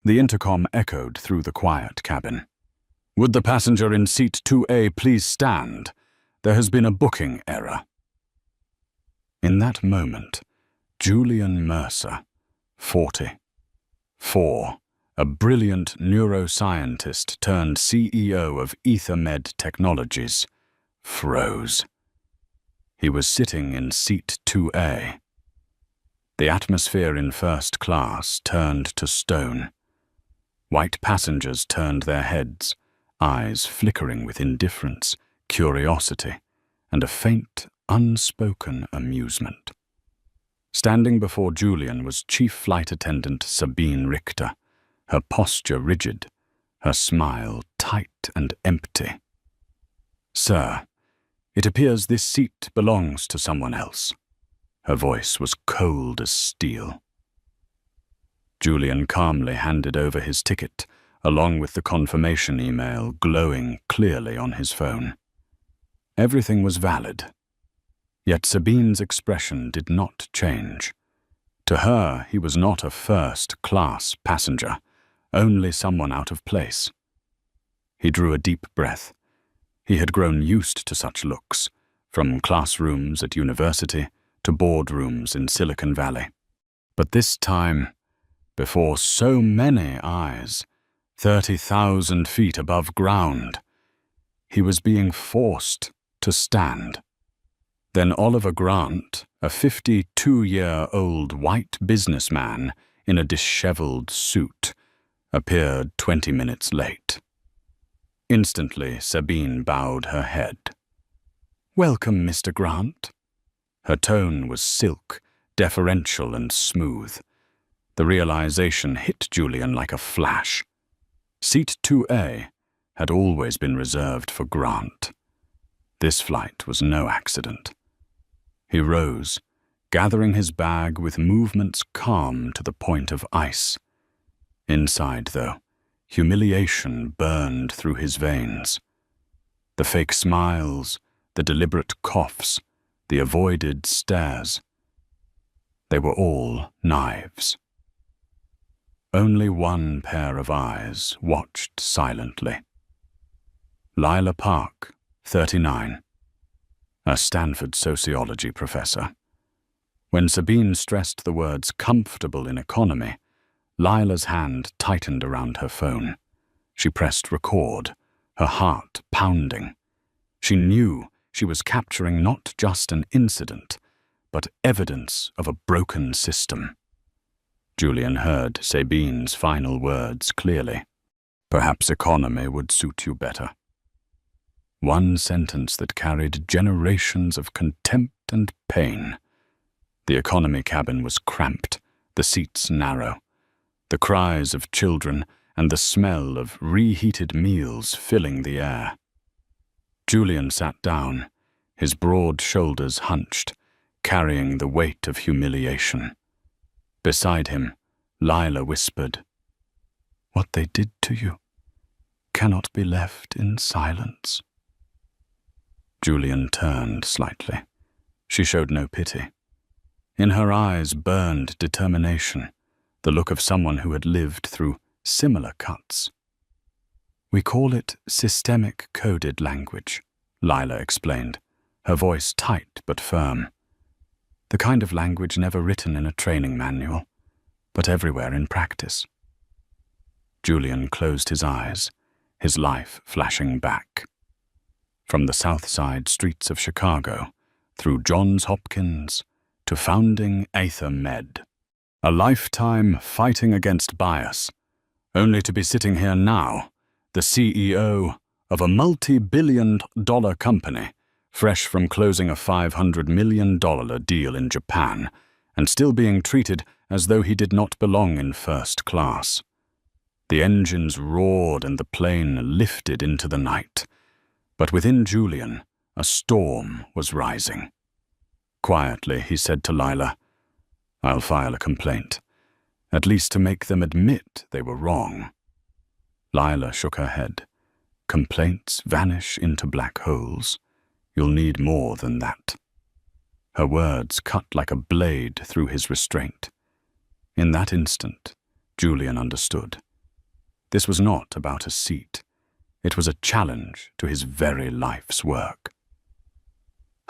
The intercom echoed through the quiet cabin. "Would the passenger in seat 2A please stand? There has been a booking error." In that moment, Julian Mercer, 44, a brilliant neuroscientist turned CEO of EtherMed Technologies, froze. He was sitting in seat 2A. The atmosphere in first class turned to stone. White passengers turned their heads, eyes flickering with indifference, curiosity, and a faint, unspoken amusement. Standing before Julian was Chief Flight Attendant Sabine Richter, her posture rigid, her smile tight and empty. "Sir, it appears this seat belongs to someone else." Her voice was cold as steel. Julian calmly handed over his ticket, along with the confirmation email glowing clearly on his phone. Everything was valid. Yet Sabine's expression did not change. To her, he was not a first-class passenger, only someone out of place. He drew a deep breath. He had grown used to such looks, from classrooms at university to boardrooms in Silicon Valley. But this time, before so many eyes, 30,000 feet above ground, he was being forced to stand. Then Oliver Grant, a 52-year-old white businessman in a disheveled suit, appeared 20 minutes late. Instantly, Sabine bowed her head. "Welcome, Mr. Grant." Her tone was silk, deferential and smooth. The realization hit Julian like a flash. Seat 2A had always been reserved for Grant. This flight was no accident. He rose, gathering his bag with movements calm to the point of ice. Inside, though, humiliation burned through his veins. The fake smiles, the deliberate coughs, the avoided stares. They were all knives. Only one pair of eyes watched silently. Lila Park, 39, a Stanford sociology professor. When Sabine stressed the words "comfortable in economy," Lila's hand tightened around her phone. She pressed record, her heart pounding. She knew she was capturing not just an incident, but evidence of a broken system. Julian heard Sabine's final words clearly. "Perhaps economy would suit you better." One sentence that carried generations of contempt and pain. The economy cabin was cramped, the seats narrow. The cries of children and the smell of reheated meals filling the air. Julian sat down, his broad shoulders hunched, carrying the weight of humiliation. Beside him, Lila whispered, "What they did to you cannot be left in silence." Julian turned slightly. She showed no pity. In her eyes burned determination, the look of someone who had lived through similar cuts. "We call it systemic coded language," Lila explained, her voice tight but firm. "The kind of language never written in a training manual, but everywhere in practice." Julian closed his eyes, his life flashing back. From the South Side streets of Chicago, through Johns Hopkins, to founding EtherMed. A lifetime fighting against bias, only to be sitting here now, the CEO of a multi-billion-dollar company, fresh from closing a $500 million deal in Japan, and still being treated as though he did not belong in first class. The engines roared and the plane lifted into the night. But within Julian, a storm was rising. Quietly, he said to Lila, "I'll file a complaint, at least to make them admit they were wrong." Lila shook her head. "Complaints vanish into black holes. You'll need more than that." Her words cut like a blade through his restraint. In that instant, Julian understood. This was not about a seat. It was a challenge to his very life's work.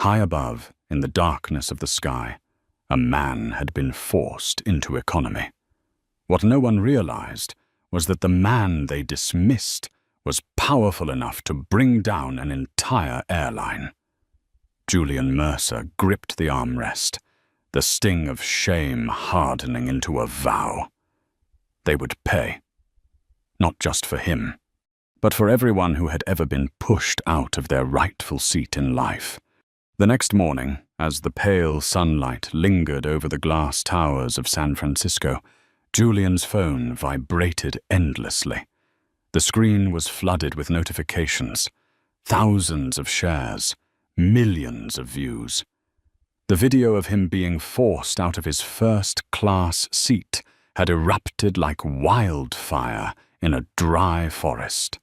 High above, in the darkness of the sky, a man had been forced into economy. What no one realized was that the man they dismissed was powerful enough to bring down an entire airline. Julian Mercer gripped the armrest, the sting of shame hardening into a vow. They would pay. Not just for him, but for everyone who had ever been pushed out of their rightful seat in life. The next morning, as the pale sunlight lingered over the glass towers of San Francisco, Julian's phone vibrated endlessly. The screen was flooded with notifications, thousands of shares, millions of views. The video of him being forced out of his first-class seat had erupted like wildfire in a dry forest.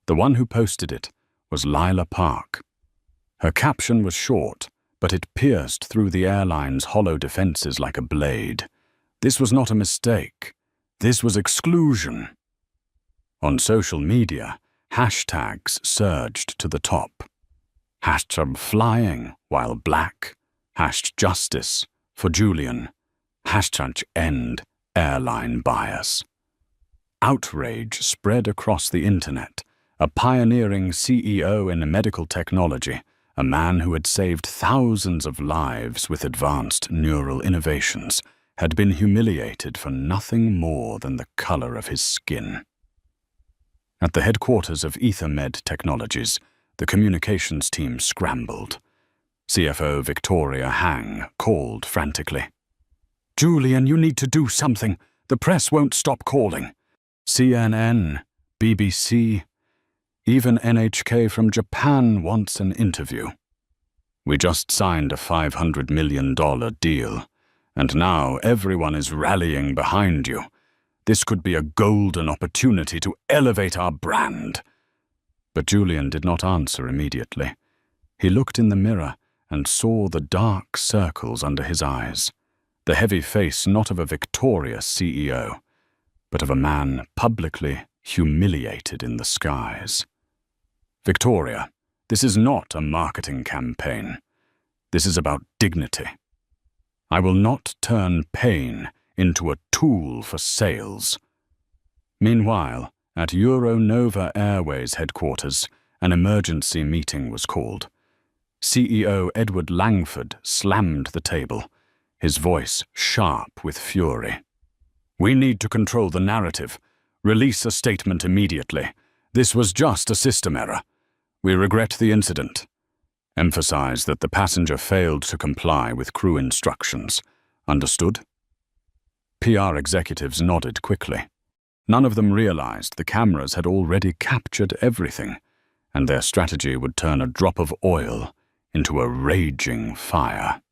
The one who posted it was Lila Park. Her caption was short, but it pierced through the airline's hollow defenses like a blade. This was not a mistake. This was exclusion. On social media, hashtags surged to the top. Hashtag flying while black. Hashtag justice for Julian. Hashtag end airline bias. Outrage spread across the internet. A pioneering CEO in medical technology, a man who had saved thousands of lives with advanced neural innovations, had been humiliated for nothing more than the color of his skin. At the headquarters of EtherMed Technologies, the communications team scrambled. CFO Victoria Hang called frantically. "Julian, you need to do something. The press won't stop calling. CNN, BBC, even NHK from Japan wants an interview. We just signed a $500 million deal, and now everyone is rallying behind you. This could be a golden opportunity to elevate our brand." But Julian did not answer immediately. He looked in the mirror and saw the dark circles under his eyes, the heavy face not of a victorious CEO, but of a man publicly humiliated in the skies. "Victoria, this is not a marketing campaign. This is about dignity. I will not turn pain into a tool for sales." Meanwhile, at Euronova Airways headquarters, an emergency meeting was called. CEO Edward Langford slammed the table, his voice sharp with fury. "We need to control the narrative. Release a statement immediately. This was just a system error. We regret the incident. Emphasize that the passenger failed to comply with crew instructions. Understood?" PR executives nodded quickly. None of them realized the cameras had already captured everything, and their strategy would turn a drop of oil into a raging fire.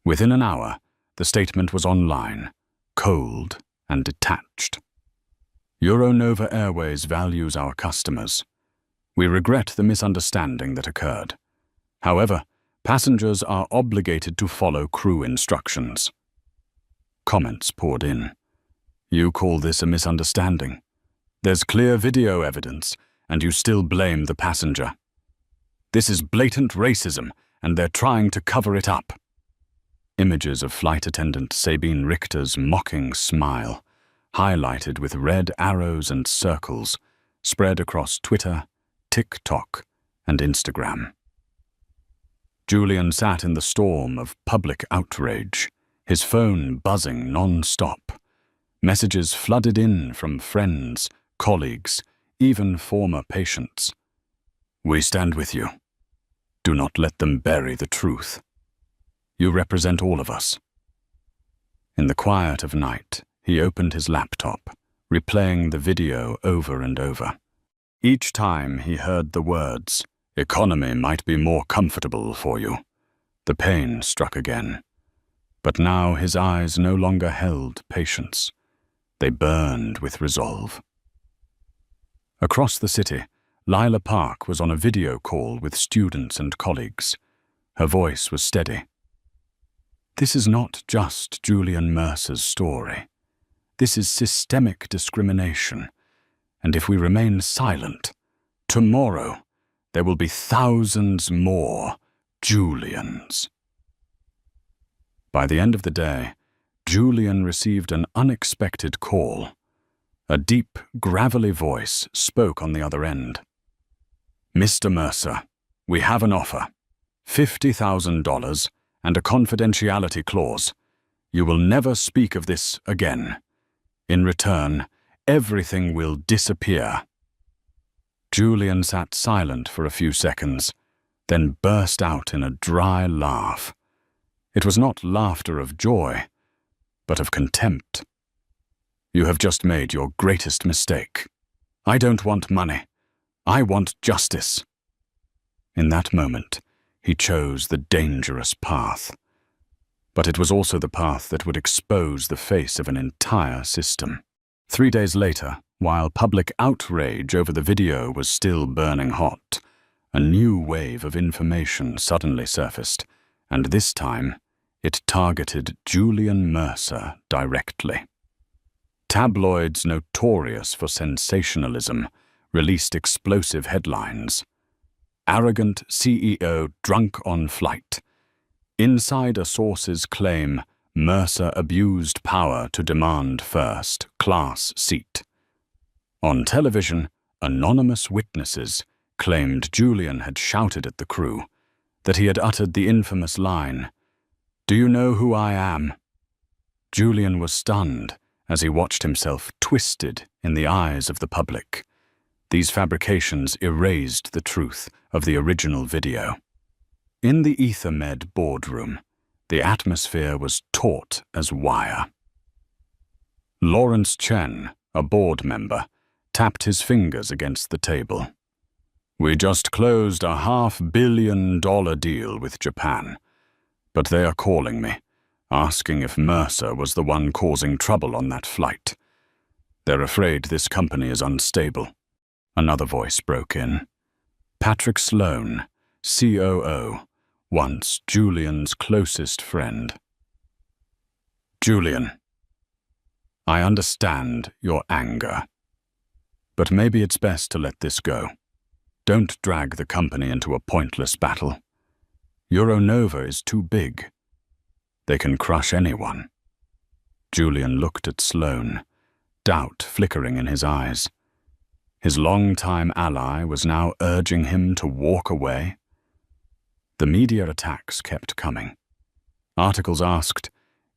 Within an hour, the statement was online, cold and detached. "Euronova Airways values our customers. We regret the misunderstanding that occurred. However, passengers are obligated to follow crew instructions." Comments poured in. "You call this a misunderstanding? There's clear video evidence, and you still blame the passenger. This is blatant racism, and they're trying to cover it up." Images of flight attendant Sabine Richter's mocking smile, highlighted with red arrows and circles, spread across Twitter, TikTok, and Instagram. Julian sat in the storm of public outrage, his phone buzzing non-stop. Messages flooded in from friends, colleagues, even former patients. "We stand with you. Do not let them bury the truth. You represent all of us." In the quiet of night, he opened his laptop, replaying the video over and over. Each time he heard the words, "Economy might be more comfortable for you," the pain struck again. But now his eyes no longer held patience. They burned with resolve. Across the city, Lila Park was on a video call with students and colleagues. Her voice was steady. "This is not just Julian Mercer's story. This is systemic discrimination. And if we remain silent, tomorrow there will be thousands more Julians. By the end of the day, Julian received an unexpected call. A deep, gravelly voice spoke on the other end. "Mr. Mercer, we have an offer. $50,000 and a confidentiality clause. You will never speak of this again. In return, everything will disappear." Julian sat silent for a few seconds, then burst out in a dry laugh. It was not laughter of joy, but of contempt. "You have just made your greatest mistake. I don't want money. I want justice." In that moment, he chose the dangerous path. But it was also the path that would expose the face of an entire system. 3 days later, while public outrage over the video was still burning hot, a new wave of information suddenly surfaced, and this time, it targeted Julian Mercer directly. Tabloids notorious for sensationalism released explosive headlines. "Arrogant CEO drunk on flight." Insider sources claim Mercer abused power to demand first-class seat. On television, anonymous witnesses claimed Julian had shouted at the crew, that he had uttered the infamous line, "Do you know who I am?" Julian was stunned as he watched himself twisted in the eyes of the public. These fabrications erased the truth of the original video. In the EtherMed boardroom, the atmosphere was taut as wire. Lawrence Chen, a board member, tapped his fingers against the table. "We just closed a $500 million deal with Japan, but they are calling me, asking if Mercer was the one causing trouble on that flight. They're afraid this company is unstable." Another voice broke in. Patrick Sloan, COO, once Julian's closest friend. "Julian, I understand your anger, but maybe it's best to let this go. Don't drag the company into a pointless battle. Euronova is too big. They can crush anyone." Julian looked at Sloan, doubt flickering in his eyes. His longtime ally was now urging him to walk away. The media attacks kept coming. Articles asked,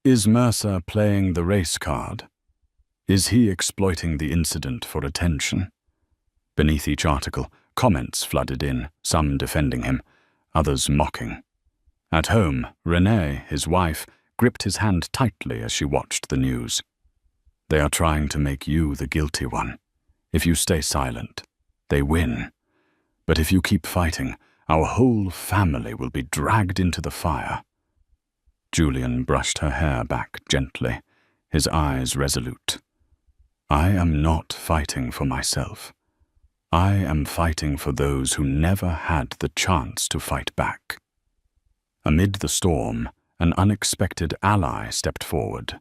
"Is Mercer playing the race card? Is he exploiting the incident for attention?" Beneath each article, comments flooded in, some defending him, others mocking. At home, Renee, his wife, gripped his hand tightly as she watched the news. "They are trying to make you the guilty one. If you stay silent, they win. But if you keep fighting, our whole family will be dragged into the fire." Julian brushed her hair back gently, his eyes resolute. "I am not fighting for myself. I am fighting for those who never had the chance to fight back." Amid the storm, an unexpected ally stepped forward.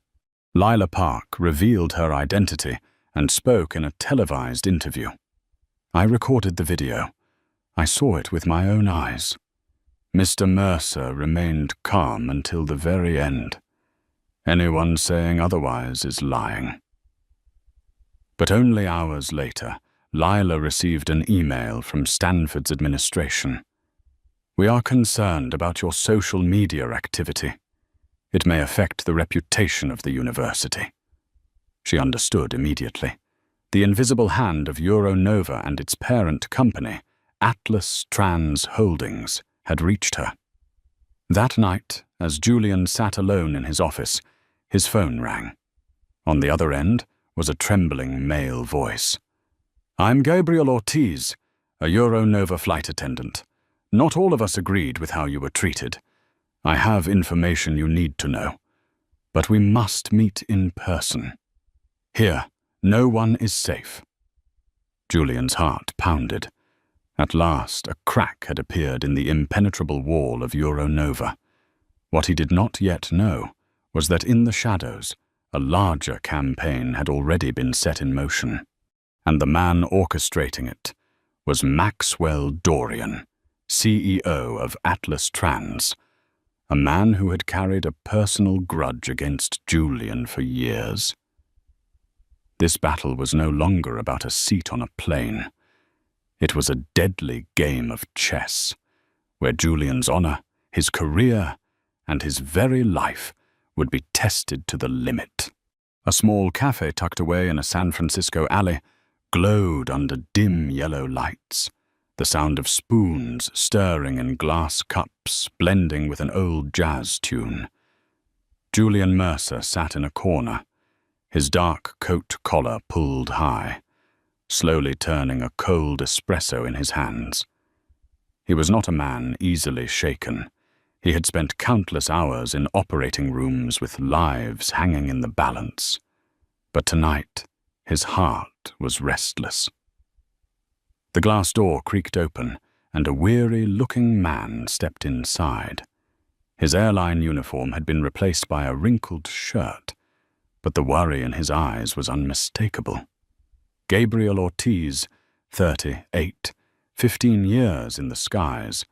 Lila Park revealed her identity and spoke in a televised interview. "I recorded the video. I saw it with my own eyes. Mr. Mercer remained calm until the very end. Anyone saying otherwise is lying." But only hours later, Lila received an email from Stanford's administration. "We are concerned about your social media activity. It may affect the reputation of the university." She understood immediately. The invisible hand of Euronova and its parent company, Atlas Trans Holdings, had reached her. That night, as Julian sat alone in his office, his phone rang. On the other end was a trembling male voice. "I'm Gabriel Ortiz, a Euronova flight attendant. Not all of us agreed with how you were treated. I have information you need to know. But we must meet in person. Here, no one is safe." Julian's heart pounded. At last, a crack had appeared in the impenetrable wall of Euronova. What he did not yet know was that in the shadows, a larger campaign had already been set in motion, and the man orchestrating it was Maxwell Dorian, CEO of Atlas Trans, a man who had carried a personal grudge against Julian for years. This battle was no longer about a seat on a plane. It was a deadly game of chess, where Julian's honor, his career, and his very life would be tested to the limit. A small cafe tucked away in a San Francisco alley glowed under dim yellow lights, the sound of spoons stirring in glass cups blending with an old jazz tune. Julian Mercer sat in a corner, his dark coat collar pulled high, slowly turning a cold espresso in his hands. He was not a man easily shaken. He had spent countless hours in operating rooms with lives hanging in the balance. But tonight, his heart was restless. The glass door creaked open, and a weary-looking man stepped inside. His airline uniform had been replaced by a wrinkled shirt, but the worry in his eyes was unmistakable. Gabriel Ortiz, 38, 15 years in the skies,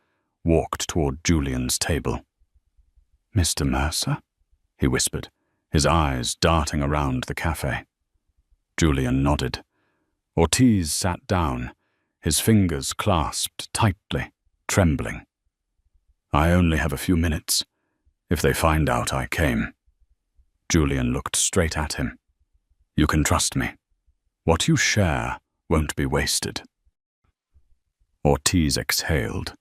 walked toward Julian's table. "Mr. Mercer?" he whispered, his eyes darting around the cafe. Julian nodded. Ortiz sat down, his fingers clasped tightly, trembling. "I only have a few minutes, if they find out I came." Julian looked straight at him. "You can trust me. What you share won't be wasted." Ortiz exhaled,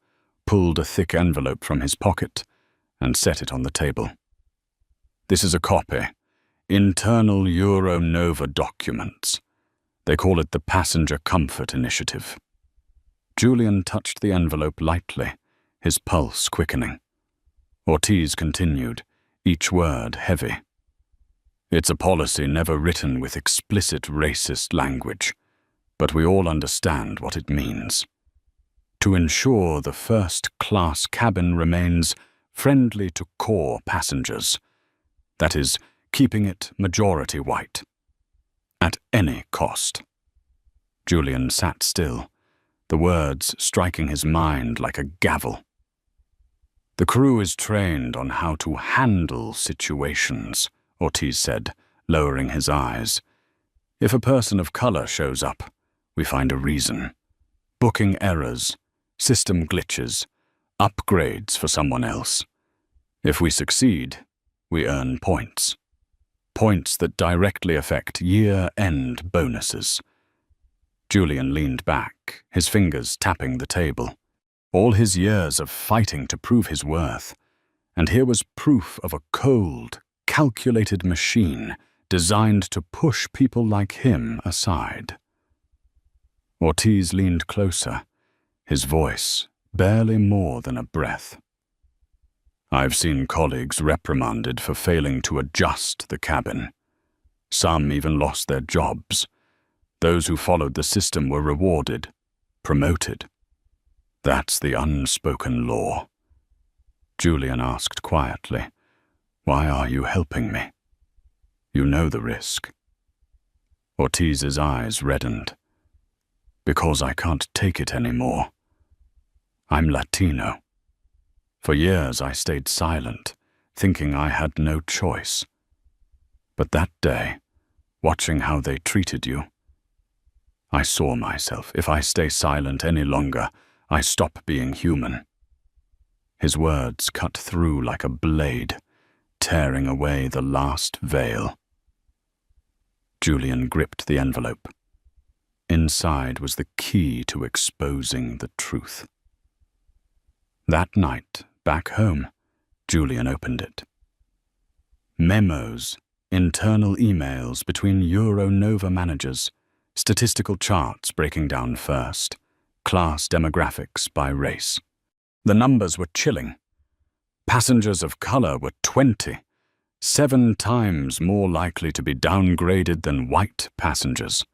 pulled a thick envelope from his pocket, and set it on the table. "This is a copy. Internal Euronova documents. They call it the Passenger Comfort Initiative." Julian touched the envelope lightly, his pulse quickening. Ortiz continued, each word heavy. "It's a policy never written with explicit racist language, but we all understand what it means. To ensure the first-class cabin remains friendly to core passengers, that is, keeping it majority white, at any cost." Julian sat still, the words striking his mind like a gavel. "The crew is trained on how to handle situations," Ortiz said, lowering his eyes. "If a person of color shows up, we find a reason. Booking errors, system glitches, upgrades for someone else. If we succeed, we earn points. Points that directly affect year-end bonuses." Julian leaned back, his fingers tapping the table. All his years of fighting to prove his worth, and here was proof of a cold, calculated machine designed to push people like him aside. Ortiz leaned closer, his voice barely more than a breath. "I've seen colleagues reprimanded for failing to adjust the cabin. Some even lost their jobs. Those who followed the system were rewarded, promoted. That's the unspoken law." Julian asked quietly, "Why are you helping me? You know the risk." Ortiz's eyes reddened. "Because I can't take it anymore. I'm Latino. For years I stayed silent, thinking I had no choice. But that day, watching how they treated you, I saw myself. If I stay silent any longer, I stop being human." His words cut through like a blade, tearing away the last veil. Julian gripped the envelope. Inside was the key to exposing the truth. That night, back home, Julian opened it. Memos, internal emails between Euronova managers, statistical charts breaking down first, class demographics by race. The numbers were chilling. Passengers of color were 20, 7 times more likely to be downgraded than white passengers.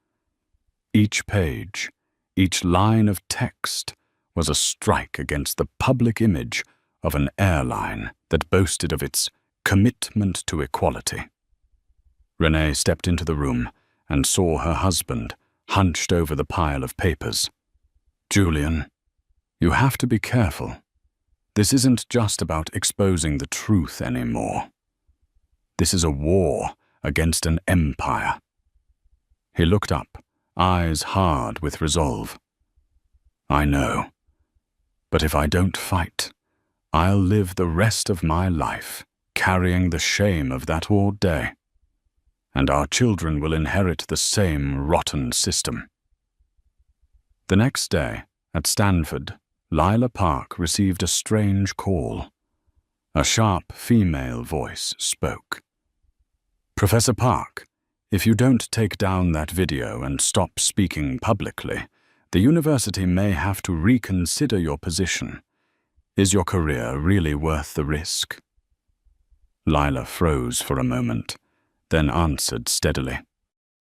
Each page, each line of text was a strike against the public image of an airline that boasted of its commitment to equality. Renee stepped into the room and saw her husband hunched over the pile of papers. "Julian, you have to be careful. This isn't just about exposing the truth anymore. This is a war against an empire." He looked up, eyes hard with resolve. "I know. But if I don't fight, I'll live the rest of my life carrying the shame of that old day. And our children will inherit the same rotten system." The next day, at Stanford, Lila Park received a strange call. A sharp female voice spoke. "Professor Park, if you don't take down that video and stop speaking publicly, the university may have to reconsider your position. Is your career really worth the risk?" Lila froze for a moment, then answered steadily.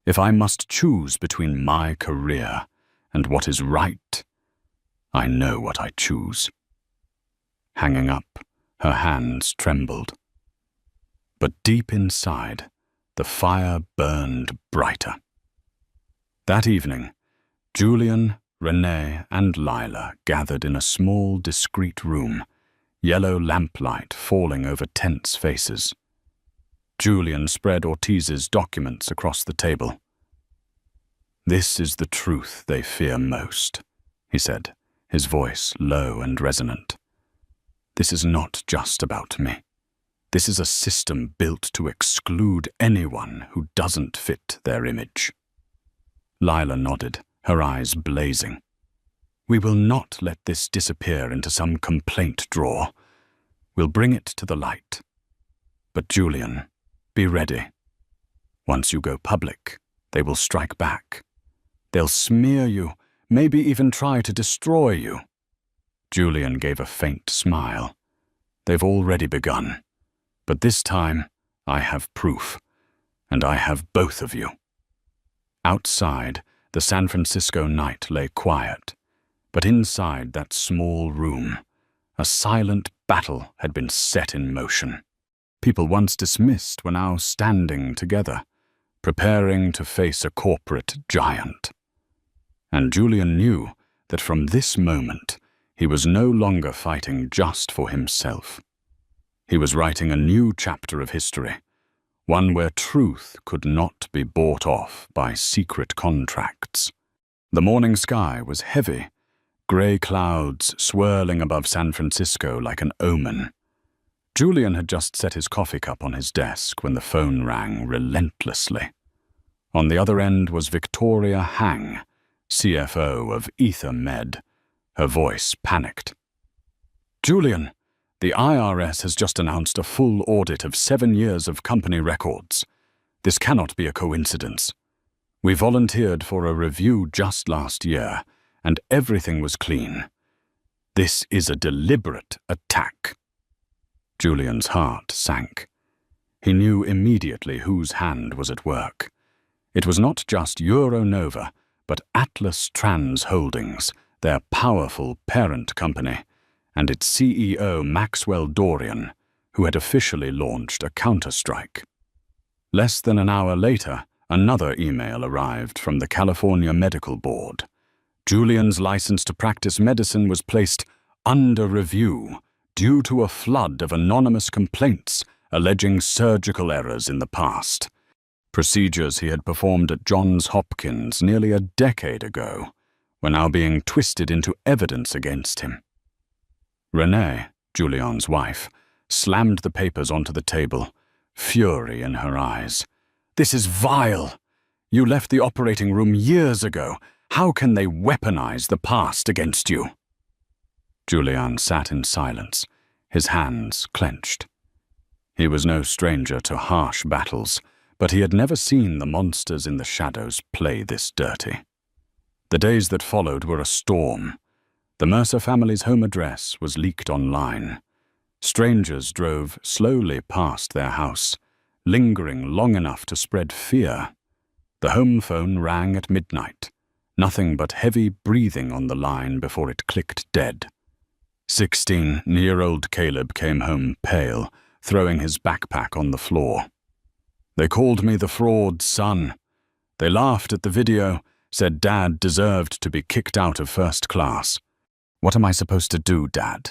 "If I must choose between my career and what is right, I know what I choose." Hanging up, her hands trembled. But deep inside, the fire burned brighter. That evening, Julian, Renee, and Lila gathered in a small, discreet room, yellow lamplight falling over tense faces. Julian spread Ortiz's documents across the table. "This is the truth they fear most," he said, his voice low and resonant. "This is not just about me. This is a system built to exclude anyone who doesn't fit their image." Lila nodded, her eyes blazing. "We will not let this disappear into some complaint drawer. We'll bring it to the light. But Julian, be ready. Once you go public, they will strike back. They'll smear you, maybe even try to destroy you." Julian gave a faint smile. "They've already begun. But this time, I have proof, and I have both of you." Outside, the San Francisco night lay quiet, but inside that small room, a silent battle had been set in motion. People once dismissed were now standing together, preparing to face a corporate giant. And Julian knew that from this moment, he was no longer fighting just for himself. He was writing a new chapter of history, one where truth could not be bought off by secret contracts. The morning sky was heavy, grey clouds swirling above San Francisco like an omen. Julian had just set his coffee cup on his desk when the phone rang relentlessly. On the other end was Victoria Hang, CFO of EtherMed. Her voice panicked. "Julian, the IRS has just announced a full audit of 7 years of company records. This cannot be a coincidence. We volunteered for a review just last year, and everything was clean. This is a deliberate attack." Julian's heart sank. He knew immediately whose hand was at work. It was not just Euronova, but Atlas Trans Holdings, their powerful parent company, and its CEO Maxwell Dorian, who had officially launched a counterstrike. Less than an hour later, another email arrived from the California Medical Board. Julian's license to practice medicine was placed under review due to a flood of anonymous complaints alleging surgical errors in the past. Procedures he had performed at Johns Hopkins nearly a decade ago were now being twisted into evidence against him. Renee, Julian's wife, slammed the papers onto the table, fury in her eyes. "This is vile! You left the operating room years ago. How can they weaponize the past against you?" Julian sat in silence, his hands clenched. He was no stranger to harsh battles, but he had never seen the monsters in the shadows play this dirty. The days that followed were a storm. The Mercer family's home address was leaked online. Strangers drove slowly past their house, lingering long enough to spread fear. The home phone rang at midnight, nothing but heavy breathing on the line before it clicked dead. 16-year-old Caleb came home pale, throwing his backpack on the floor. They called me the fraud's son. They laughed at the video, said Dad deserved to be kicked out of first class. What am I supposed to do, Dad?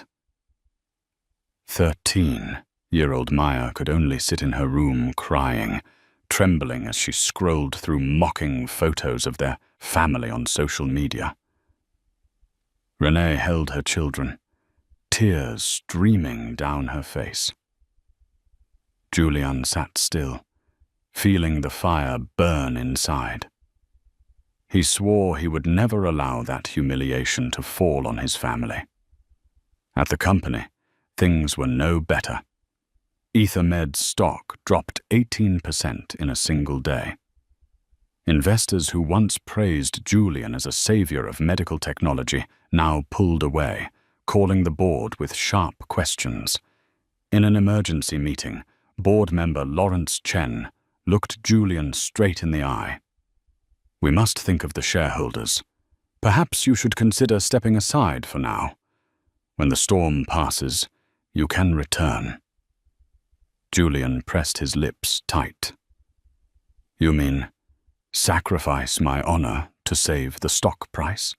13-year-old Maya could only sit in her room crying, trembling as she scrolled through mocking photos of their family on social media. Renee held her children, tears streaming down her face. Julian sat still, feeling the fire burn inside. He swore he would never allow that humiliation to fall on his family. At the company, things were no better. EtherMed's stock dropped 18% in a single day. Investors who once praised Julian as a savior of medical technology now pulled away, calling the board with sharp questions. In an emergency meeting, board member Lawrence Chen looked Julian straight in the eye. "We must think of the shareholders. Perhaps you should consider stepping aside for now. When the storm passes, you can return." Julian pressed his lips tight. "You mean sacrifice my honor to save the stock price?"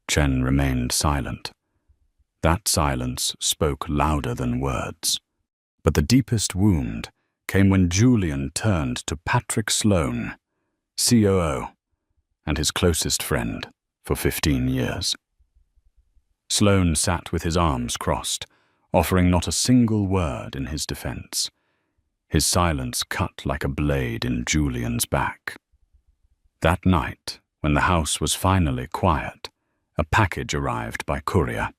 Chen remained silent. That silence spoke louder than words. But the deepest wound came when Julian turned to Patrick Sloan, COO, and his closest friend for 15 years. Sloan sat with his arms crossed, offering not a single word in his defense. His silence cut like a blade in Julian's back. That night, when the house was finally quiet, a package arrived by courier.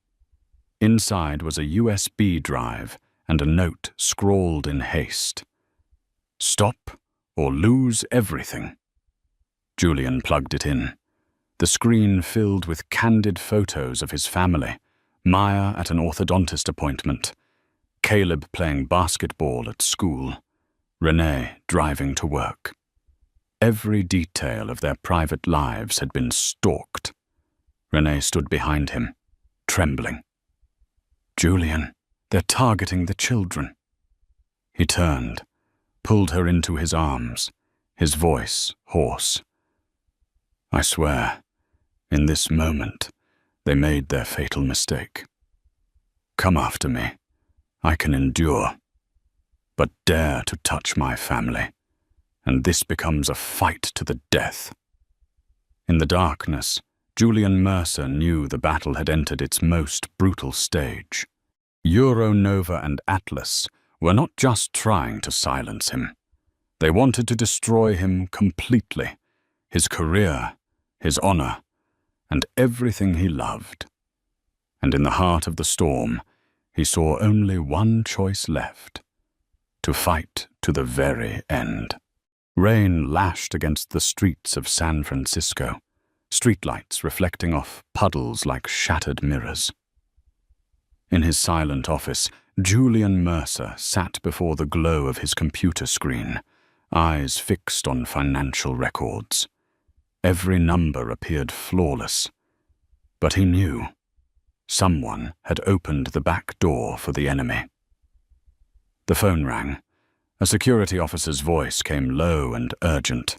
Inside was a USB drive and a note scrawled in haste. "Stop or lose everything." Julian plugged it in. The screen filled with candid photos of his family, Maya at an orthodontist appointment, Caleb playing basketball at school, Renee driving to work. Every detail of their private lives had been stalked. Renee stood behind him, trembling. "Julian, they're targeting the children." He turned, pulled her into his arms, his voice hoarse. "I swear, in this moment, they made their fatal mistake. Come after me. I can endure. But dare to touch my family, and this becomes a fight to the death." In the darkness, Julian Mercer knew the battle had entered its most brutal stage. Euronova and Atlas were not just trying to silence him. They wanted to destroy him completely, his career, his honor, and everything he loved. And in the heart of the storm, he saw only one choice left: to fight to the very end. Rain lashed against the streets of San Francisco, streetlights reflecting off puddles like shattered mirrors. In his silent office, Julian Mercer sat before the glow of his computer screen, eyes fixed on financial records. Every number appeared flawless, but he knew someone had opened the back door for the enemy. The phone rang. A security officer's voice came low and urgent.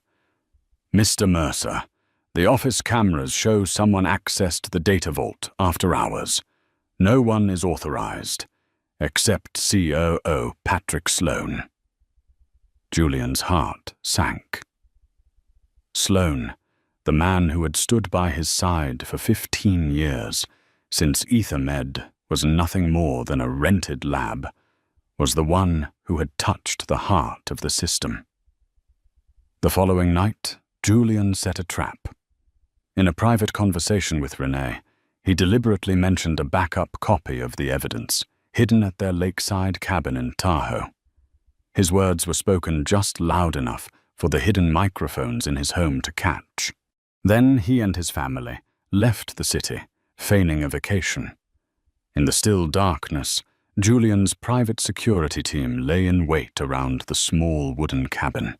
"Mr. Mercer, the office cameras show someone accessed the data vault after hours. No one is authorized, except COO Patrick Sloan." Julian's heart sank. Sloan, the man who had stood by his side for 15 years, since EtherMed was nothing more than a rented lab, was the one who had touched the heart of the system. The following night, Julian set a trap. In a private conversation with Renee, he deliberately mentioned a backup copy of the evidence, hidden at their lakeside cabin in Tahoe. His words were spoken just loud enough for the hidden microphones in his home to catch. Then he and his family left the city, feigning a vacation. In the still darkness, Julian's private security team lay in wait around the small wooden cabin.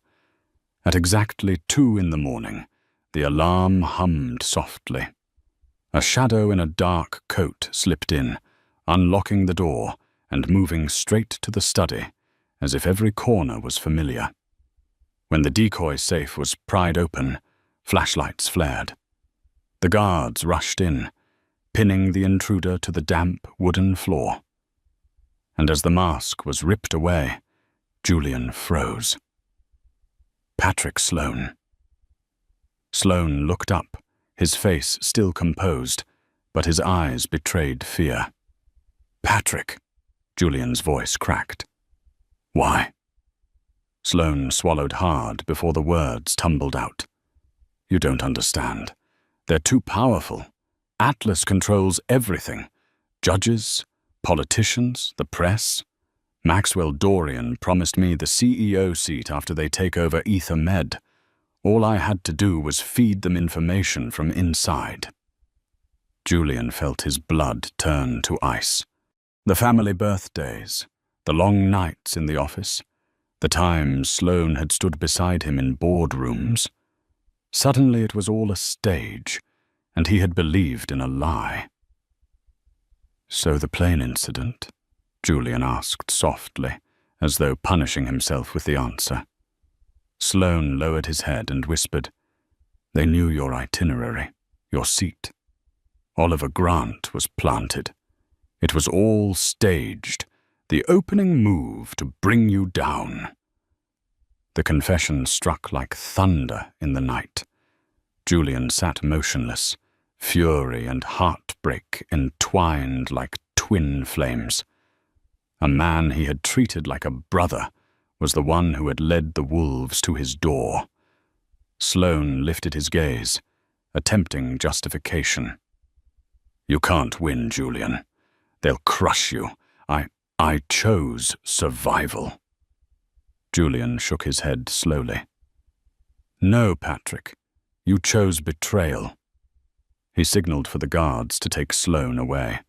At exactly 2 a.m, the alarm hummed softly. A shadow in a dark coat slipped in, unlocking the door and moving straight to the study, as if every corner was familiar. When the decoy safe was pried open, flashlights flared. The guards rushed in, pinning the intruder to the damp wooden floor. And as the mask was ripped away, Julian froze. Patrick Sloane. Sloane looked up, his face still composed, but his eyes betrayed fear. "Patrick," Julian's voice cracked. "Why?" Sloane swallowed hard before the words tumbled out. "You don't understand. They're too powerful. Atlas controls everything. Judges, politicians, the press. Maxwell Dorian promised me the CEO seat after they take over Ether Med. All I had to do was feed them information from inside." Julian felt his blood turn to ice. The family birthdays, the long nights in the office, the times Sloane had stood beside him in boardrooms. Suddenly it was all a stage, and he had believed in a lie. "So the plane incident?" Julian asked softly, as though punishing himself with the answer. Sloane lowered his head and whispered, "They knew your itinerary, your seat. Oliver Grant was planted. It was all staged, the opening move to bring you down." The confession struck like thunder in the night. Julian sat motionless, fury and heartbreak entwined like twin flames. A man he had treated like a brother was the one who had led the wolves to his door. Sloane lifted his gaze, attempting justification. "You can't win, Julian. They'll crush you. I chose survival." Julian shook his head slowly. "No, Patrick. You chose betrayal." He signaled for the guards to take Sloane away,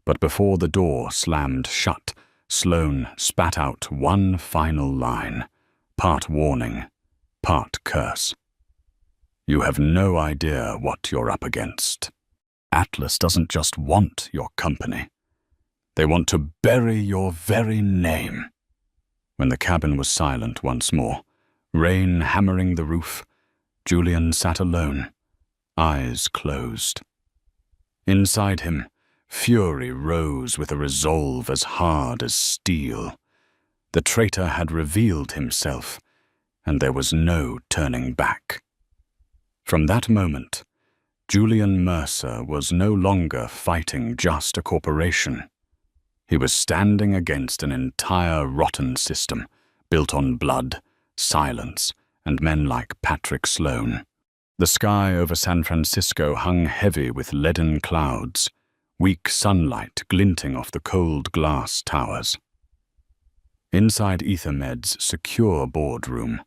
but before the door slammed shut, Sloane spat out one final line, part warning, part curse. "You have no idea what you're up against. Atlas doesn't just want your company. They want to bury your very name." When the cabin was silent once more, rain hammering the roof, Julian sat alone, eyes closed. Inside him, fury rose with a resolve as hard as steel. The traitor had revealed himself, and there was no turning back. From that moment, Julian Mercer was no longer fighting just a corporation. He was standing against an entire rotten system, built on blood, silence, and men like Patrick Sloane. The sky over San Francisco hung heavy with leaden clouds, weak sunlight glinting off the cold glass towers. Inside EtherMed's secure boardroom,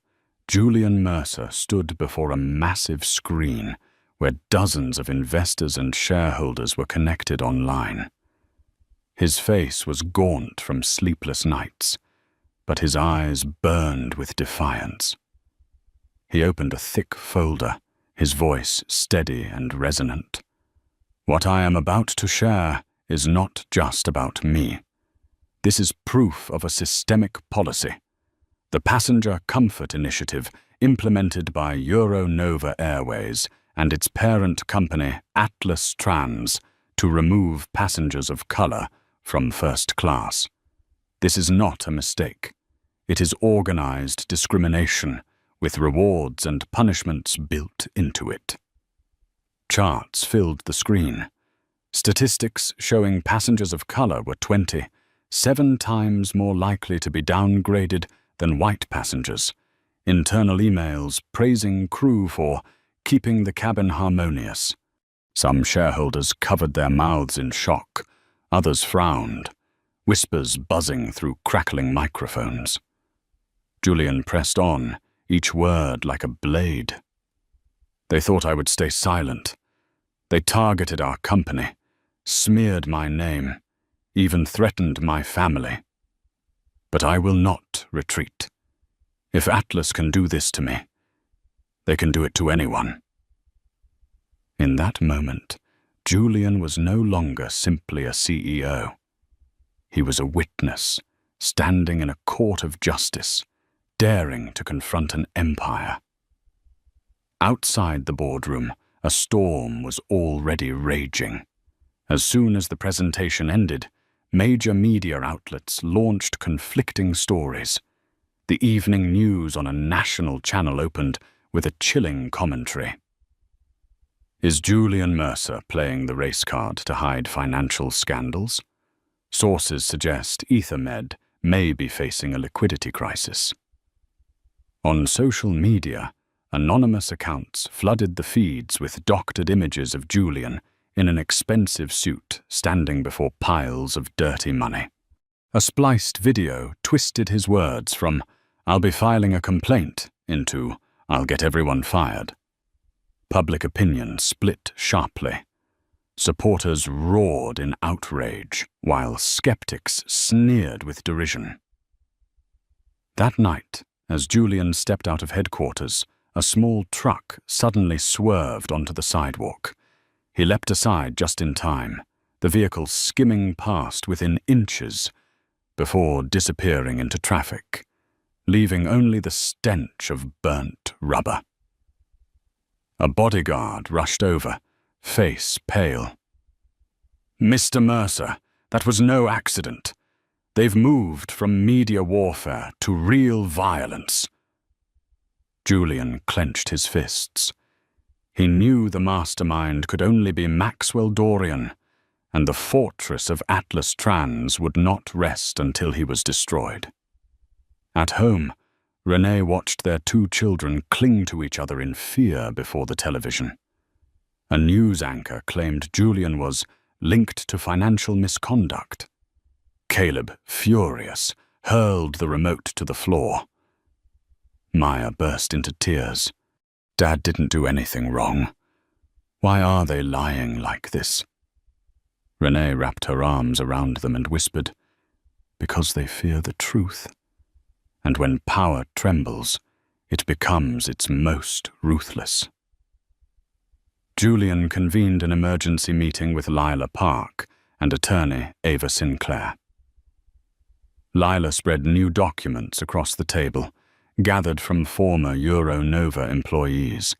Julian Mercer stood before a massive screen where dozens of investors and shareholders were connected online. His face was gaunt from sleepless nights, but his eyes burned with defiance. He opened a thick folder, his voice steady and resonant. "What I am about to share is not just about me. This is proof of a systemic policy. The Passenger Comfort Initiative implemented by Euronova Airways and its parent company Atlas Trans to remove passengers of color from first class. This is not a mistake. It is organized discrimination with rewards and punishments built into it." Charts filled the screen. Statistics showing passengers of color were 27 times more likely to be downgraded than white passengers. Internal emails praising crew for keeping the cabin harmonious. Some shareholders covered their mouths in shock. Others frowned, whispers buzzing through crackling microphones. Julian pressed on, each word like a blade. "They thought I would stay silent. They targeted our company, smeared my name, even threatened my family. But I will not retreat. If Atlas can do this to me, they can do it to anyone." In that moment, Julian was no longer simply a CEO. He was a witness, standing in a court of justice, daring to confront an empire. Outside the boardroom, a storm was already raging. As soon as the presentation ended, major media outlets launched conflicting stories. The evening news on a national channel opened with a chilling commentary. Is Julian Mercer playing the race card to hide financial scandals? Sources suggest EtherMed may be facing a liquidity crisis. On social media, anonymous accounts flooded the feeds with doctored images of Julian in an expensive suit standing before piles of dirty money. A spliced video twisted his words from "I'll be filing a complaint" into "I'll get everyone fired." Public opinion split sharply. Supporters roared in outrage, while skeptics sneered with derision. That night, as Julian stepped out of headquarters, a small truck suddenly swerved onto the sidewalk. He leapt aside just in time, the vehicle skimming past within inches, before disappearing into traffic, leaving only the stench of burnt rubber. A bodyguard rushed over, face pale. "Mr. Mercer, that was no accident. They've moved from media warfare to real violence." Julian clenched his fists. He knew the mastermind could only be Maxwell Dorian, and the fortress of Atlas Trans would not rest until he was destroyed. At home, Renee watched their 2 children cling to each other in fear before the television. A news anchor claimed Julian was linked to financial misconduct. Caleb, furious, hurled the remote to the floor. Maya burst into tears. Dad didn't do anything wrong. Why are they lying like this? Renee wrapped her arms around them and whispered, "Because they fear the truth. And when power trembles, it becomes its most ruthless." Julian convened an emergency meeting with Lila Park and attorney Ava Sinclair. Lila spread new documents across the table, gathered from former Euronova employees.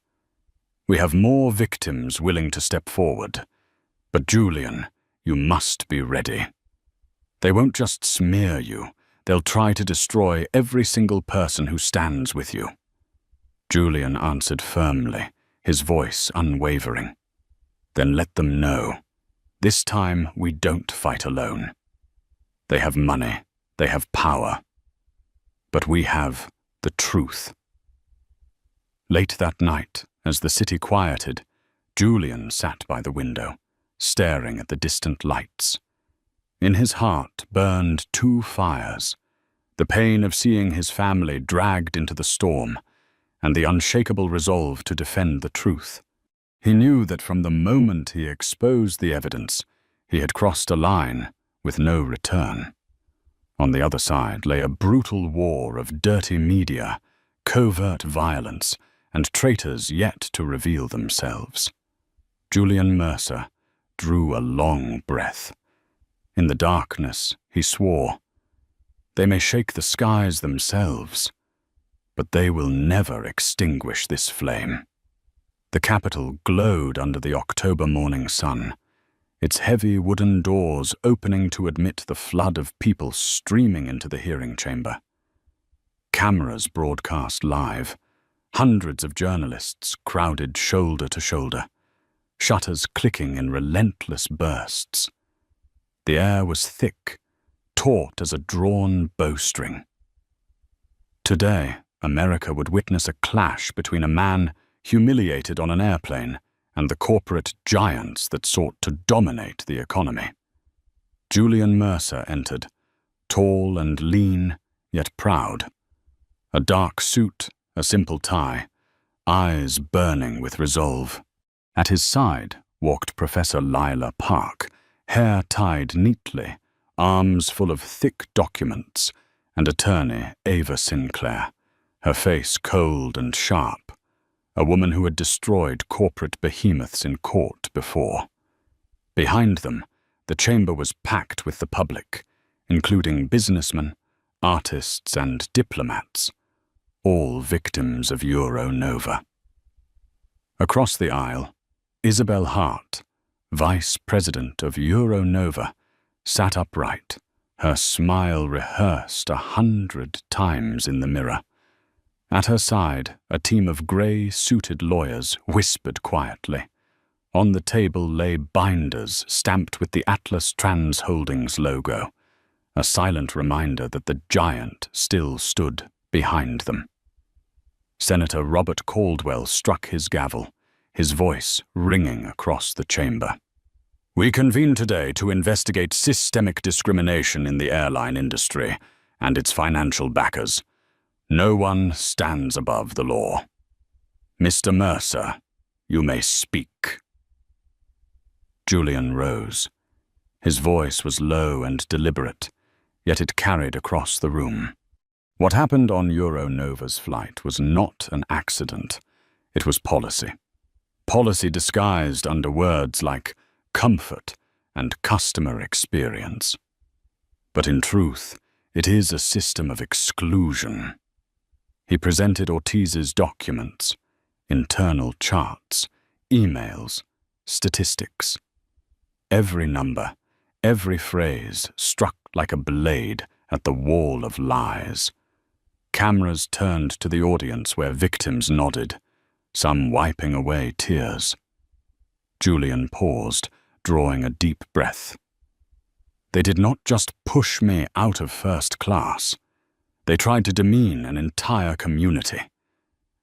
"We have more victims willing to step forward. But Julian, you must be ready. They won't just smear you. They'll try to destroy every single person who stands with you." Julian answered firmly, his voice unwavering. "Then let them know. This time we don't fight alone. They have money, they have power. But we have the truth." Late that night, as the city quieted, Julian sat by the window, staring at the distant lights. In his heart burned 2 fires, the pain of seeing his family dragged into the storm, and the unshakable resolve to defend the truth. He knew that from the moment he exposed the evidence, he had crossed a line with no return. On the other side lay a brutal war of dirty media, covert violence, and traitors yet to reveal themselves. Julian Mercer drew a long breath. In the darkness, he swore, "They may shake the skies themselves, but they will never extinguish this flame." The Capitol glowed under the October morning sun, its heavy wooden doors opening to admit the flood of people streaming into the hearing chamber. Cameras broadcast live. Hundreds of journalists crowded shoulder to shoulder, shutters clicking in relentless bursts. The air was thick, taut as a drawn bowstring. Today, America would witness a clash between a man humiliated on an airplane and the corporate giants that sought to dominate the economy. Julian Mercer entered, tall and lean, yet proud. A dark suit, a simple tie, eyes burning with resolve. At his side walked Professor Lila Park, hair tied neatly, arms full of thick documents, and attorney Ava Sinclair, her face cold and sharp, a woman who had destroyed corporate behemoths in court before. Behind them, the chamber was packed with the public, including businessmen, artists and diplomats, all victims of Euronova. Across the aisle, Isabel Hart, Vice President of Euronova, sat upright, her smile rehearsed 100 times in the mirror. At her side, a team of grey-suited lawyers whispered quietly. On the table lay binders stamped with the Atlas Trans Holdings logo, a silent reminder that the giant still stood behind them. Senator Robert Caldwell struck his gavel, his voice ringing across the chamber. We convene today to investigate systemic discrimination in the airline industry and its financial backers. No one stands above the law. Mr. Mercer, you may speak. Julian rose. His voice was low and deliberate, yet it carried across the room. What happened on Euronova's flight was not an accident. It was policy. Policy disguised under words like comfort and customer experience. But in truth, it is a system of exclusion. He presented Ortiz's documents, internal charts, emails, statistics. Every number, every phrase struck like a blade at the wall of lies. Cameras turned to the audience where victims nodded, some wiping away tears. Julian paused, drawing a deep breath. They did not just push me out of first class. They tried to demean an entire community.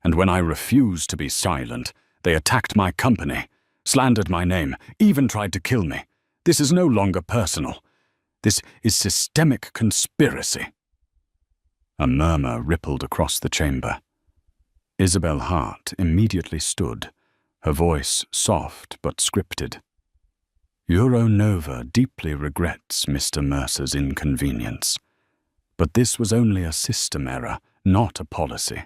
And when I refused to be silent, they attacked my company, slandered my name, even tried to kill me. This is no longer personal. This is systemic conspiracy. A murmur rippled across the chamber. Isabel Hart immediately stood, her voice soft but scripted. Euronova deeply regrets Mr. Mercer's inconvenience. But this was only a system error, not a policy.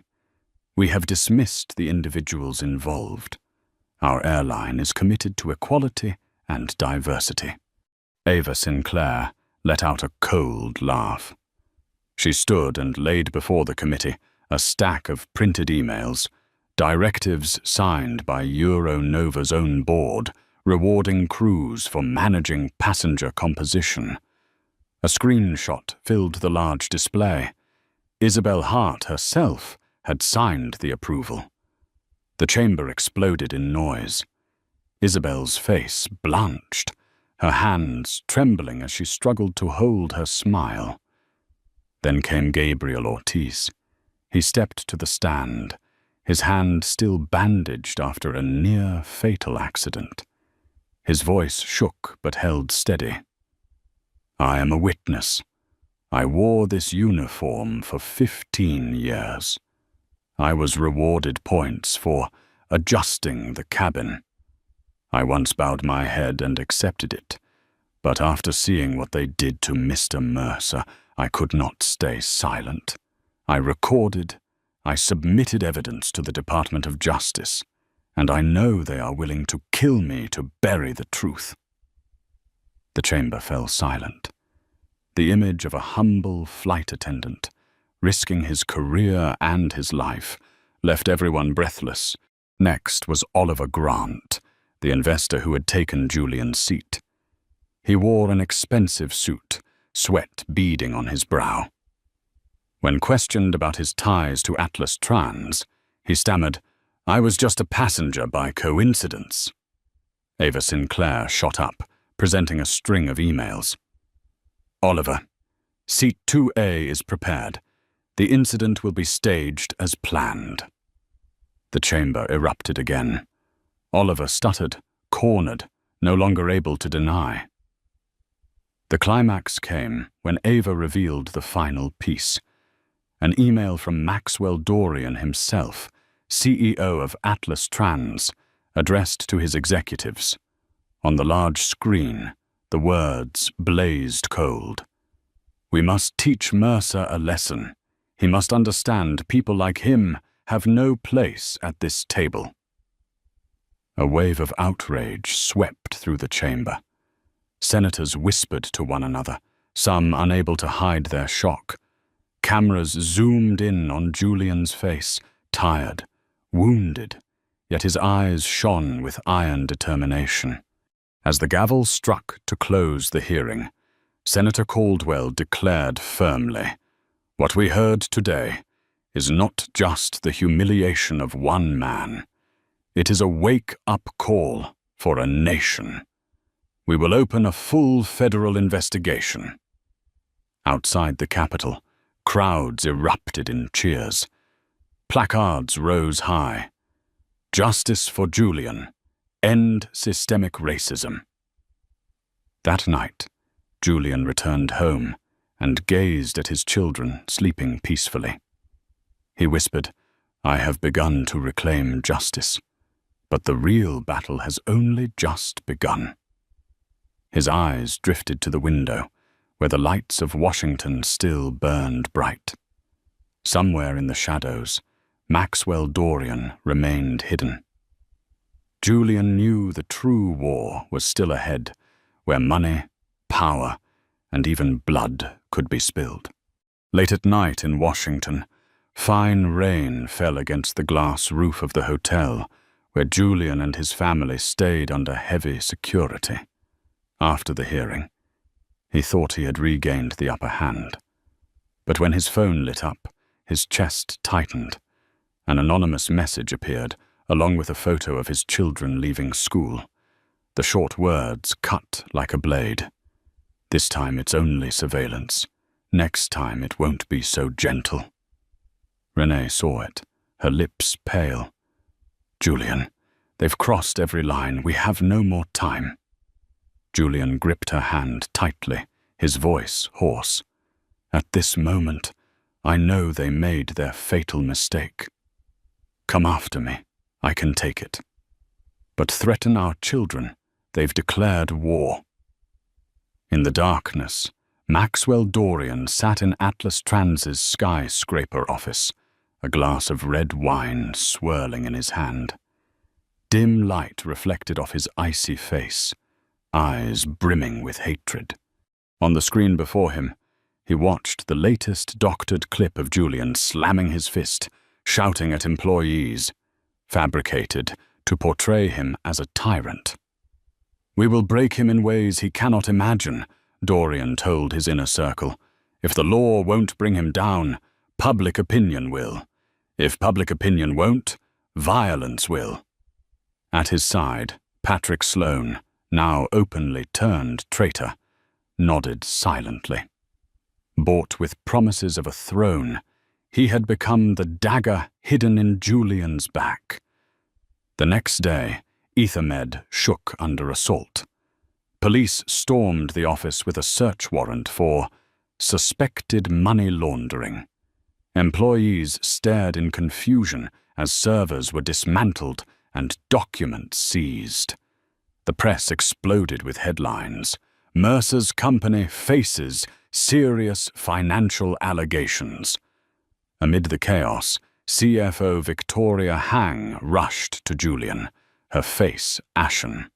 We have dismissed the individuals involved. Our airline is committed to equality and diversity. Ava Sinclair let out a cold laugh. She stood and laid before the committee a stack of printed emails, directives signed by Euronova's own board, rewarding crews for managing passenger composition. A screenshot filled the large display. Isabel Hart herself had signed the approval. The chamber exploded in noise. Isabel's face blanched, her hands trembling as she struggled to hold her smile. Then came Gabriel Ortiz. He stepped to the stand, his hand still bandaged after a near-fatal accident. His voice shook but held steady. I am a witness. I wore this uniform for 15 years. I was rewarded points for adjusting the cabin. I once bowed my head and accepted it, but after seeing what they did to Mr. Mercer, I could not stay silent. I recorded, I submitted evidence to the Department of Justice, and I know they are willing to kill me to bury the truth. The chamber fell silent. The image of a humble flight attendant, risking his career and his life, left everyone breathless. Next was Oliver Grant, the investor who had taken Julian's seat. He wore an expensive suit, sweat beading on his brow. When questioned about his ties to Atlas Trans, he stammered, I was just a passenger by coincidence. Ava Sinclair shot up, presenting a string of emails. Oliver, Seat 2A is prepared. The incident will be staged as planned. The chamber erupted again. Oliver stuttered, cornered, no longer able to deny. The climax came when Ava revealed the final piece. An email from Maxwell Dorian himself, CEO of Atlas Trans, addressed to his executives. On the large screen, the words blazed cold. We must teach Mercer a lesson. He must understand people like him have no place at this table. A wave of outrage swept through the chamber. Senators whispered to one another, some unable to hide their shock. cameras zoomed in on Julian's face, tired, wounded, yet his eyes shone with iron determination. As the gavel struck to close the hearing, Senator Caldwell declared firmly, "What we heard today is not just the humiliation of one man. It is a wake-up call for a nation. We will open a full federal investigation." Outside the Capitol, crowds erupted in cheers. Placards rose high. "Justice for Julian. End systemic racism." That night, Julian returned home and gazed at his children sleeping peacefully. He whispered, "I have begun to reclaim justice, but the real battle has only just begun." His eyes drifted to the window, where the lights of Washington still burned bright. Somewhere in the shadows, Maxwell Dorian remained hidden. Julian knew the true war was still ahead, where money, power, and even blood could be spilled. Late at night in Washington, fine rain fell against the glass roof of the hotel, where Julian and his family stayed under heavy security. After the hearing, he thought he had regained the upper hand. But when his phone lit up, his chest tightened. An anonymous message appeared, along with a photo of his children leaving school. The short words cut like a blade. "This time it's only surveillance. Next time it won't be so gentle." Renee saw it, her lips pale. "Julian, they've crossed every line. We have no more time." Julian gripped her hand tightly, his voice hoarse. "At this moment, I know they made their fatal mistake. Come after me. I can take it. But threaten our children. They've declared war." In the darkness, Maxwell Dorian sat in Atlas Trans's skyscraper office, a glass of red wine swirling in his hand. Dim light reflected off his icy face, eyes brimming with hatred. On the screen before him, he watched the latest doctored clip of Julian slamming his fist, shouting at employees, fabricated to portray him as a tyrant. "We will break him in ways he cannot imagine," Dorian told his inner circle. "If the law won't bring him down, public opinion will. If public opinion won't, violence will." At his side, Patrick Sloan, now openly turned traitor, nodded silently. Bought with promises of a throne, he had become the dagger hidden in Julian's back. The next day, Ethermed shook under assault. Police stormed the office with a search warrant for suspected money laundering. Employees stared in confusion as servers were dismantled and documents seized. The press exploded with headlines. "Mercer's company faces serious financial allegations." Amid the chaos, CFO Victoria Hang rushed to Julian, her face ashen.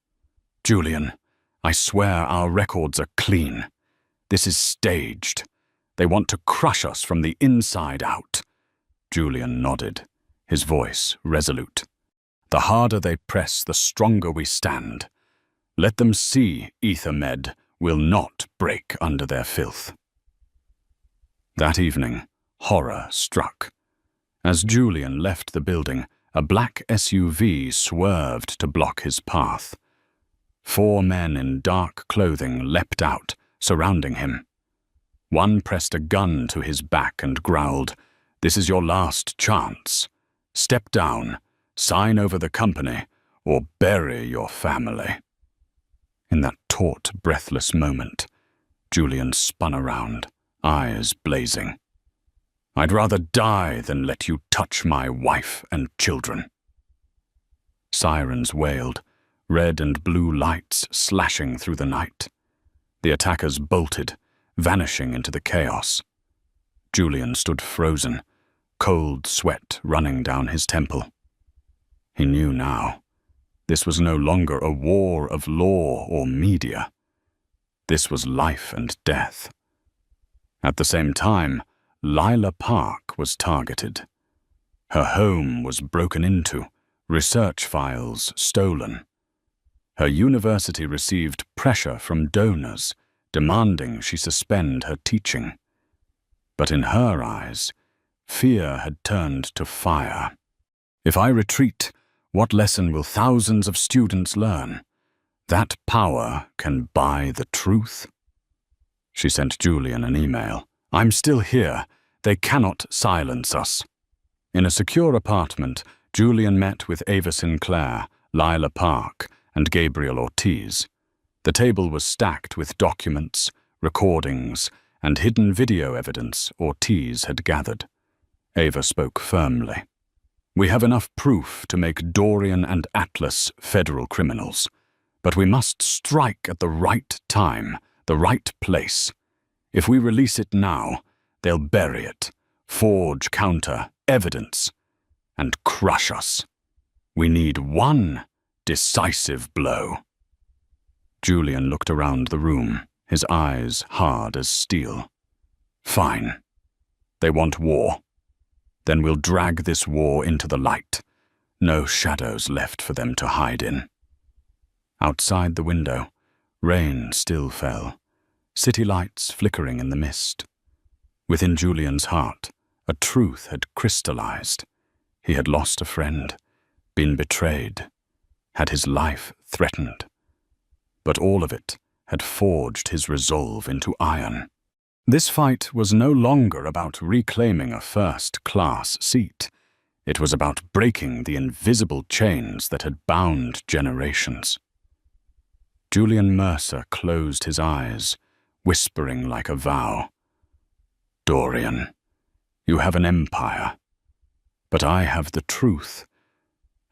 "Julian, I swear our records are clean. This is staged. They want to crush us from the inside out." Julian nodded, his voice resolute. "The harder they press, the stronger we stand. Let them see Ethermed will not break under their filth." That evening, horror struck. As Julian left the building, a black SUV swerved to block his path. 4 men in dark clothing leapt out, surrounding him. One pressed a gun to his back and growled, "This is your last chance. Step down, sign over the company, or bury your family." In that taut, breathless moment, Julian spun around, eyes blazing. "I'd rather die than let you touch my wife and children." Sirens wailed, red and blue lights slashing through the night. The attackers bolted, vanishing into the chaos. Julian stood frozen, cold sweat running down his temple. He knew now. This was no longer a war of law or media. This was life and death. At the same time, Lila Park was targeted. Her home was broken into, research files stolen. Her university received pressure from donors, demanding she suspend her teaching. But in her eyes, fear had turned to fire. If I retreat, what lesson will thousands of students learn? That power can buy the truth. She sent Julian an email. I'm still here. They cannot silence us. In a secure apartment, Julian met with Ava Sinclair, Lila Park, and Gabriel Ortiz. The table was stacked with documents, recordings, and hidden video evidence Ortiz had gathered. Ava spoke firmly. We have enough proof to make Dorian and Atlas federal criminals, but we must strike at the right time, the right place. If we release it now, they'll bury it, forge counter evidence, and crush us. We need one decisive blow. Julian looked around the room, his eyes hard as steel. Fine. They want war. Then we'll drag this war into the light. No shadows left for them to hide in. Outside the window, rain still fell, city lights flickering in the mist. Within Julian's heart, a truth had crystallized. He had lost a friend, been betrayed, had his life threatened. But all of it had forged his resolve into iron. This fight was no longer about reclaiming a first-class seat. It was about breaking the invisible chains that had bound generations. Julian Mercer closed his eyes, whispering like a vow. Dorian, you have an empire, but I have the truth,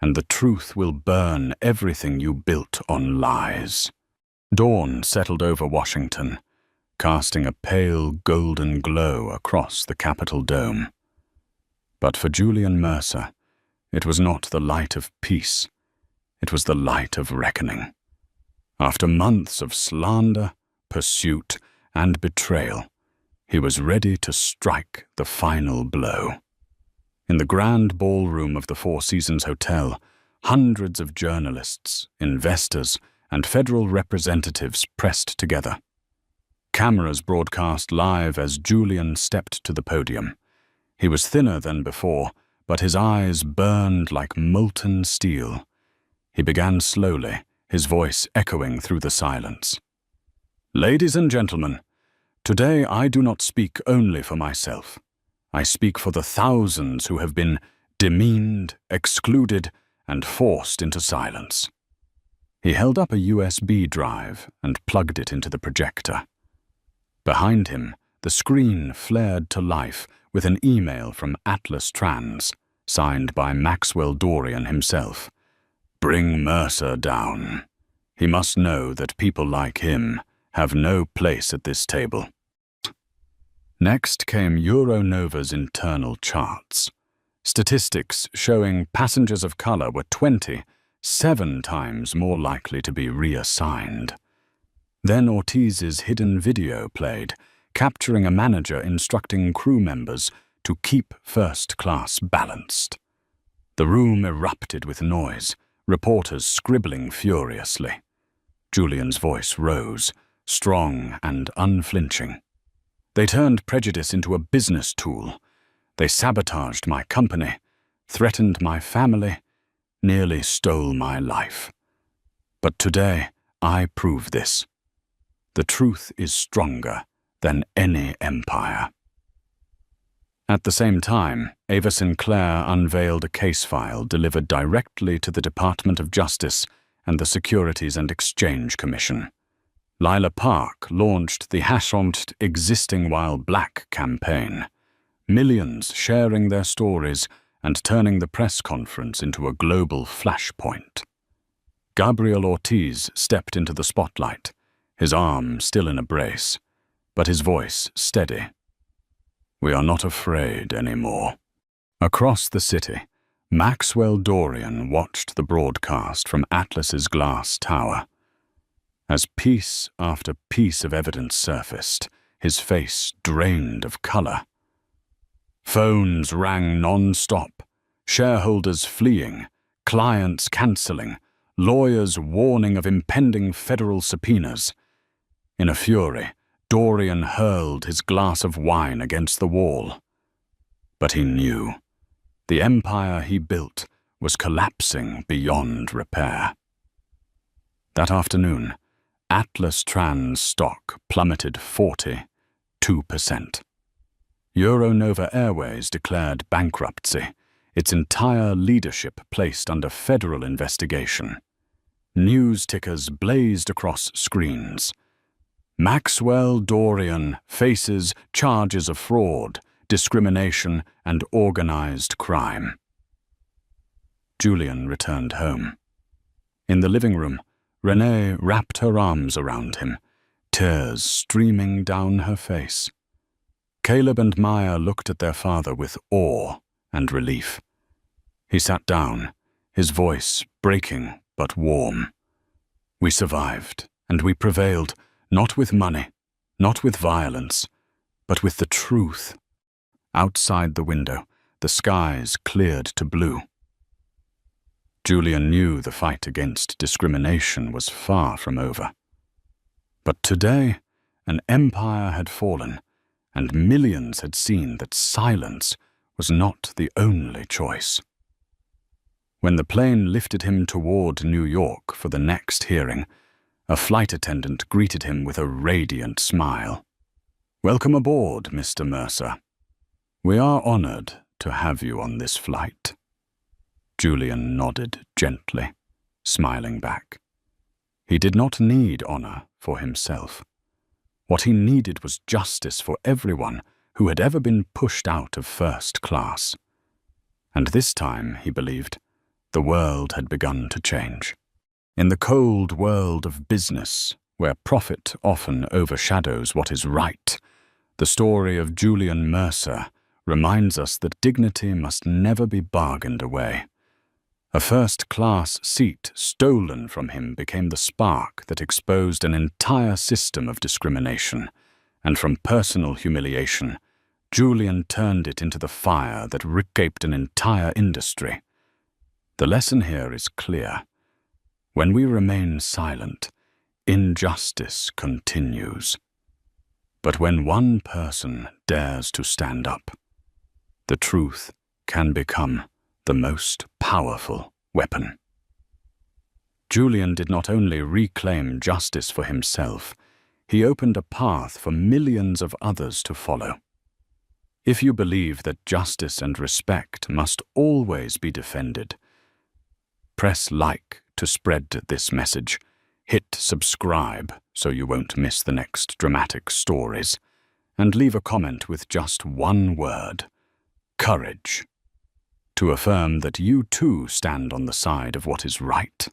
and the truth will burn everything you built on lies. Dawn settled over Washington, casting a pale golden glow across the Capitol dome. But for Julian Mercer, it was not the light of peace, it was the light of reckoning. After months of slander, pursuit, and betrayal, he was ready to strike the final blow. In the grand ballroom of the Four Seasons Hotel, hundreds of journalists, investors, and federal representatives pressed together. Cameras broadcast live as Julian stepped to the podium. He was thinner than before, but his eyes burned like molten steel. He began slowly, his voice echoing through the silence. Ladies and gentlemen, today I do not speak only for myself. I speak for the thousands who have been demeaned, excluded, and forced into silence. He held up a USB drive and plugged it into the projector. Behind him, the screen flared to life with an email from Atlas Trans, signed by Maxwell Dorian himself. Bring Mercer down. He must know that people like him have no place at this table. Next came Euronova's internal charts. Statistics showing passengers of color were 27 times more likely to be reassigned. Then Ortiz's hidden video played, capturing a manager instructing crew members to keep first class balanced. The room erupted with noise, reporters scribbling furiously. Julian's voice rose, strong and unflinching. They turned prejudice into a business tool. They sabotaged my company, threatened my family, nearly stole my life. But today, I prove this. The truth is stronger than any empire. At the same time, Ava Sinclair unveiled a case file delivered directly to the Department of Justice and the Securities and Exchange Commission. Lila Park launched the # Existing While Black campaign, millions sharing their stories and turning the press conference into a global flashpoint. Gabriel Ortiz stepped into the spotlight, his arm still in a brace, but his voice steady. We are not afraid anymore. Across the city, Maxwell Dorian watched the broadcast from Atlas's glass tower. As piece after piece of evidence surfaced, his face drained of color. Phones rang non-stop, shareholders fleeing, clients cancelling, lawyers warning of impending federal subpoenas. In a fury, Dorian hurled his glass of wine against the wall. But he knew. The empire he built was collapsing beyond repair. That afternoon, Atlas Trans stock plummeted 42%. Euronova Airways declared bankruptcy, its entire leadership placed under federal investigation. News tickers blazed across screens. Maxwell Dorian faces charges of fraud, discrimination, and organized crime. Julian returned home. In the living room, Renee wrapped her arms around him, tears streaming down her face. Caleb and Maya looked at their father with awe and relief. He sat down, his voice breaking but warm. We survived, and we prevailed, not with money, not with violence, but with the truth. Outside the window, the skies cleared to blue. Julian knew the fight against discrimination was far from over. But today, an empire had fallen, and millions had seen that silence was not the only choice. When the plane lifted him toward New York for the next hearing, a flight attendant greeted him with a radiant smile. "Welcome aboard, Mr. Mercer. We are honored to have you on this flight." Julian nodded gently, smiling back. He did not need honor for himself. What he needed was justice for everyone who had ever been pushed out of first class. And this time, he believed, the world had begun to change. In the cold world of business, where profit often overshadows what is right, the story of Julian Mercer reminds us that dignity must never be bargained away. A first-class seat stolen from him became the spark that exposed an entire system of discrimination, and from personal humiliation, Julian turned it into the fire that reshaped an entire industry. The lesson here is clear. When we remain silent, injustice continues. But when one person dares to stand up, the truth can become the most powerful weapon. Julian did not only reclaim justice for himself, he opened a path for millions of others to follow. If you believe that justice and respect must always be defended, press like to spread this message, hit subscribe so you won't miss the next dramatic stories, and leave a comment with just one word: courage, to affirm that you too stand on the side of what is right.